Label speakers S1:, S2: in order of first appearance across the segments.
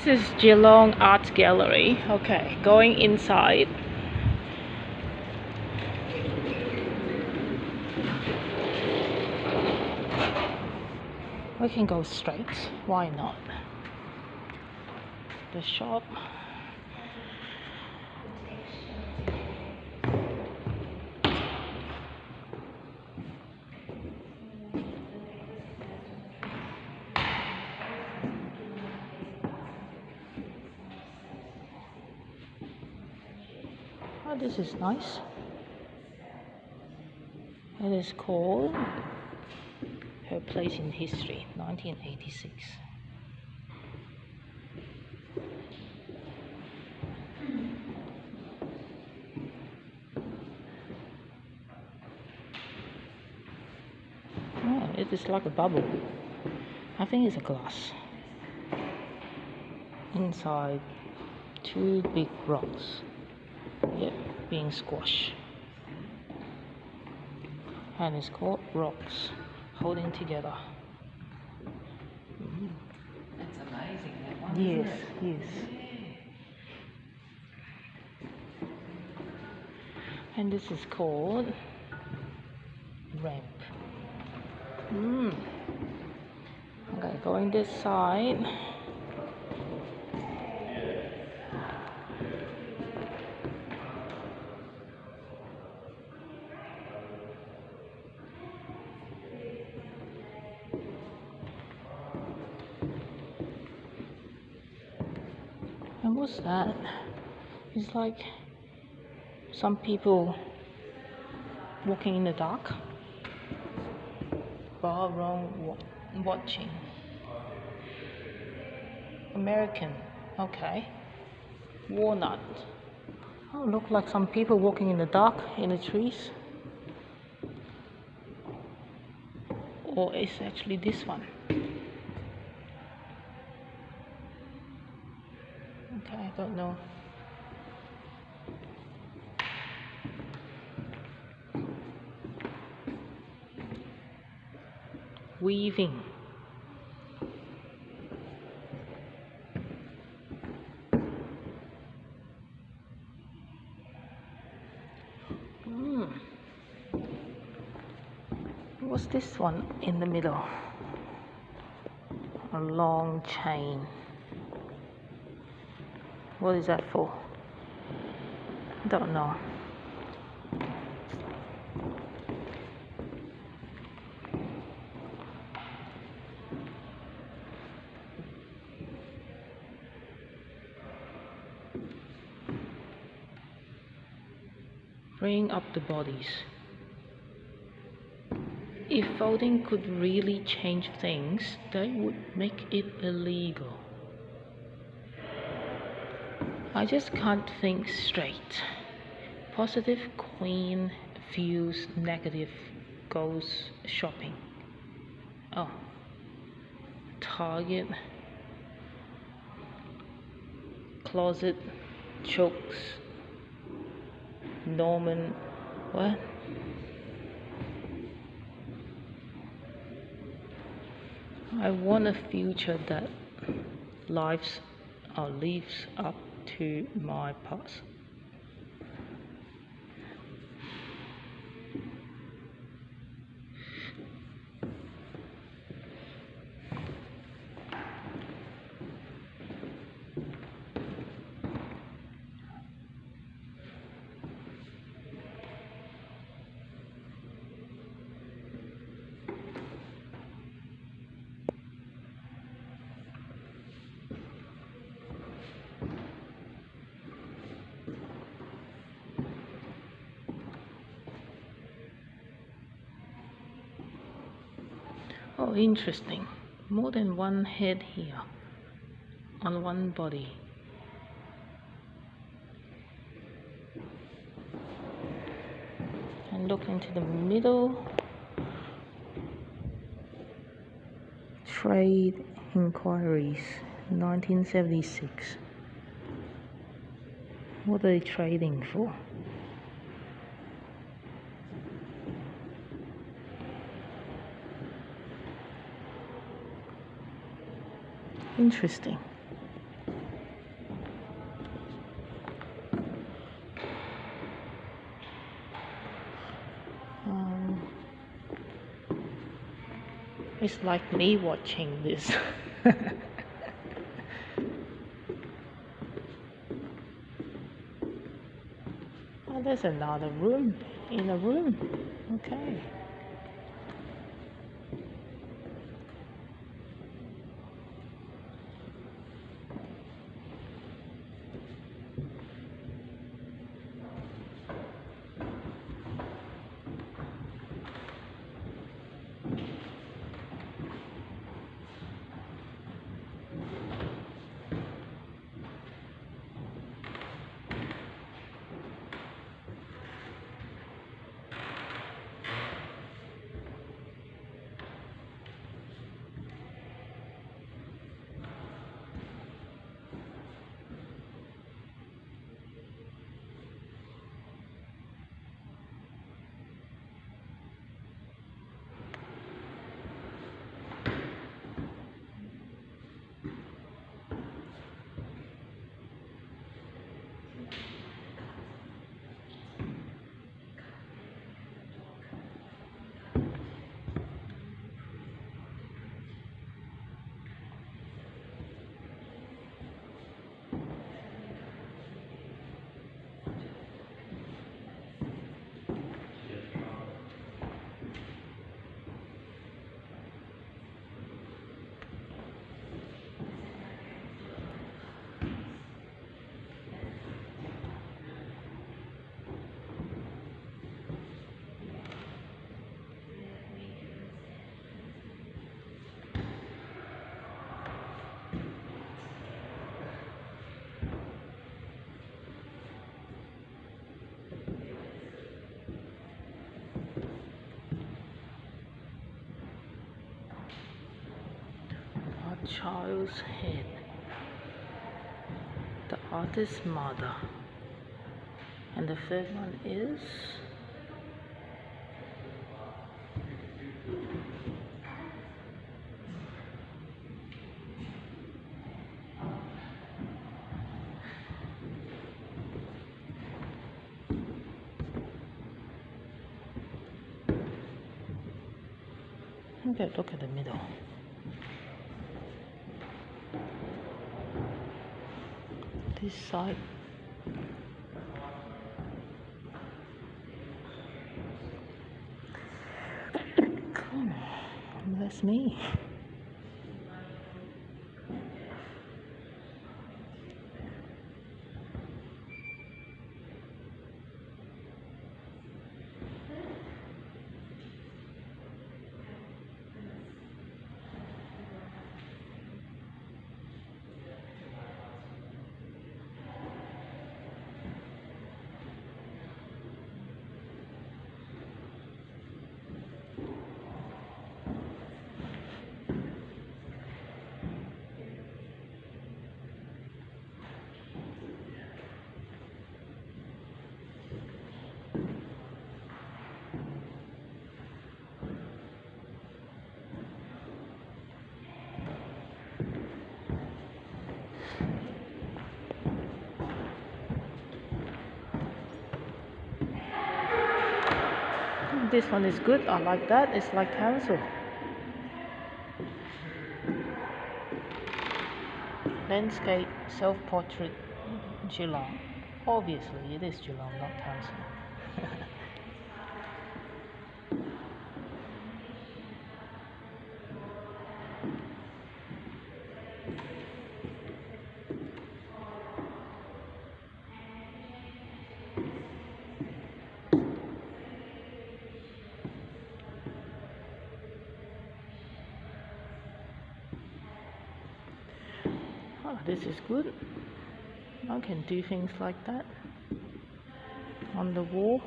S1: This is Geelong Art Gallery. Okay, going inside. We can go straight. Why not? The shop. Oh, this is nice. It is called Her Place in History, 1986. Oh, it is like a bubble. I think it's a glass. Inside, two big rocks. Yep, being squashed. And it's called rocks holding together.
S2: That's amazing, that one.
S1: Yes,
S2: isn't it?
S1: yes. And this is called ramp. Okay, going this side. And what's that? It's like some people walking in the dark. Bar wrong watching. American. Okay. Walnut. Oh, look like some people walking in the dark in the trees. Or it's actually this one. Okay, I don't know. Weaving. What's this one in the middle? A long chain. What is that for? Don't know. Bring up the bodies. If voting could really change things, they would make it illegal. I just can't think straight. Positive queen views, negative goes shopping. Oh, Target, closet, chokes, Norman, what? I want a future that lives up to my past. Oh, interesting. More than one head here on one body. And look into the middle. Trade inquiries, 1976. What are they trading for? Interesting. It's like me watching this. Oh, there's another room in a room. Okay. A child's head. The artist's mother. And the third one is okay, look at the middle. This side. That's me. This one is good. I like that. It's like council. Landscape self-portrait Geelong. Obviously, it is Geelong, not council. Oh, this is good. I can do things like that on the wall.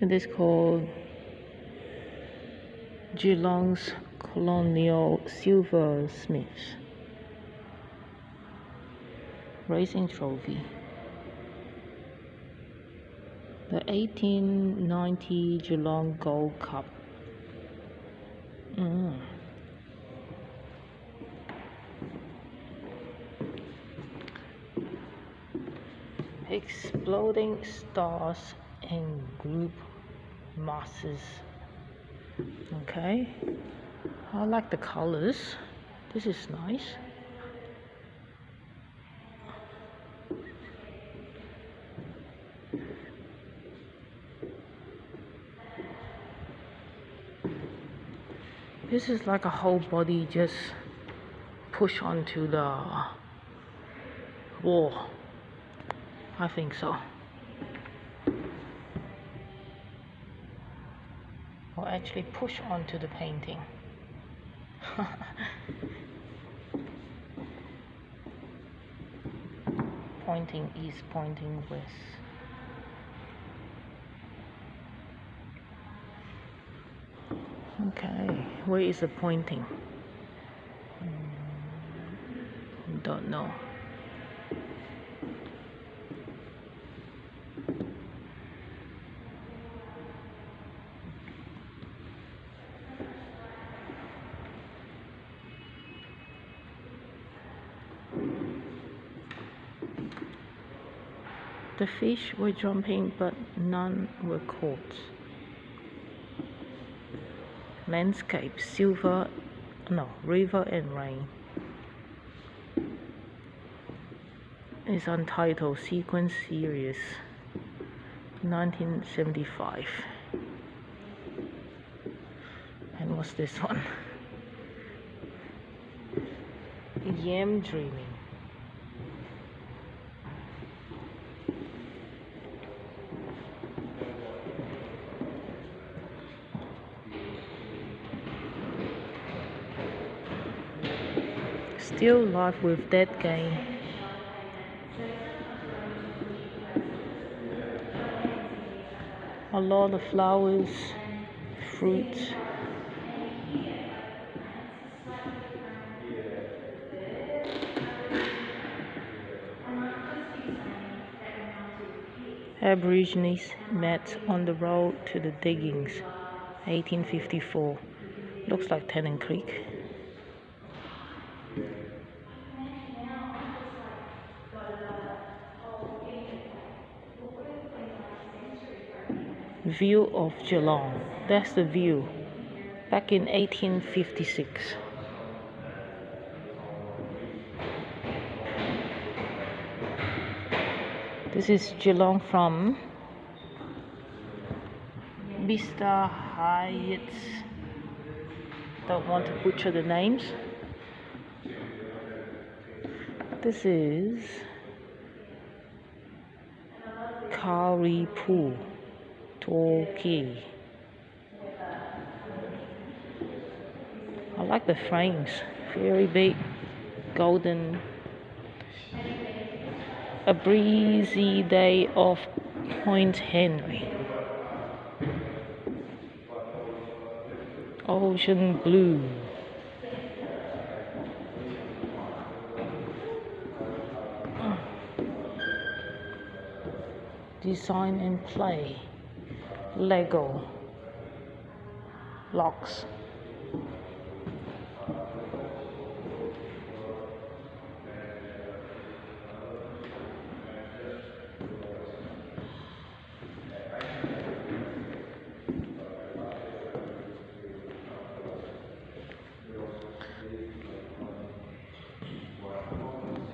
S1: It is called Geelong's colonial silversmith racing trophy. The 1890 Geelong Gold Cup. Exploding stars and group masses. Okay, I like the colors. This is nice. This is like a whole body just push onto the wall. I think so. Or actually push onto the painting. Pointing east, pointing west. Okay, where is the pointing? Don't know. The fish were jumping, but none were caught. Landscape, river and rain. It's untitled Sequence Series, 1975. And what's this one? Yam Dreaming. Still life with that game. A lot of flowers, fruits. Aborigines met on the road to the diggings, 1854. Looks like Tennant Creek. View of Geelong. That's the view. Back in 1856. This is Geelong from Mr. Hyatt's. Don't want to butcher the names. This is Karipu Torquay. I like the frames, very big, golden. A breezy day off Point Henry. Ocean blue. Design and play. Lego. Blocks.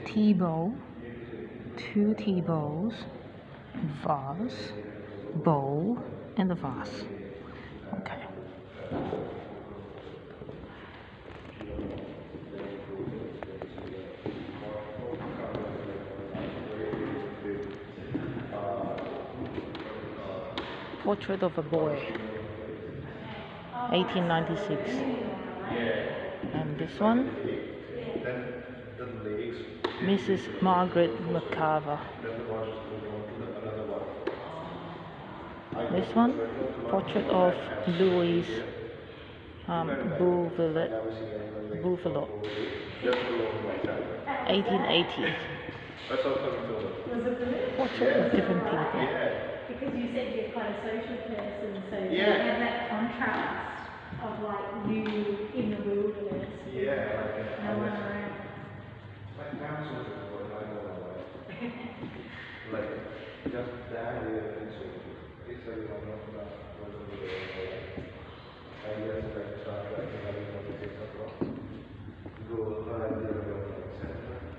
S1: Tea bowl, 2 tea bowls, vase, bowl, and a vase. Okay. Portrait of a boy, 1896. And this one, Mrs. Margaret McCarver. This one, portrait of Louise Buffalo, 1880. Portrait of different people.
S3: Because you said you're quite a social person, so you have that contrast of like you in the wilderness. No one around.
S4: Like just that it's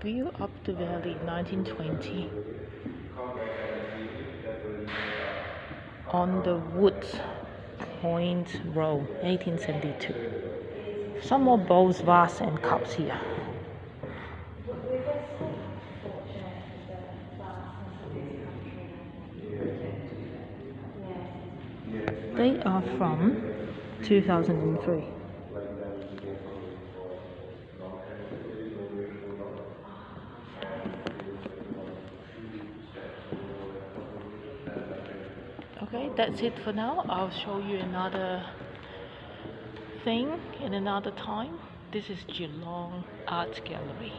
S1: View up the valley, 1920. On the Woods Point Road, 1872. Some more bowls, vases, and cups here.
S3: We're just so fortunate with the vastness of this country.
S1: They are from 2003. Okay, that's it for now. I'll show you another thing in another time. This is Geelong Art Gallery.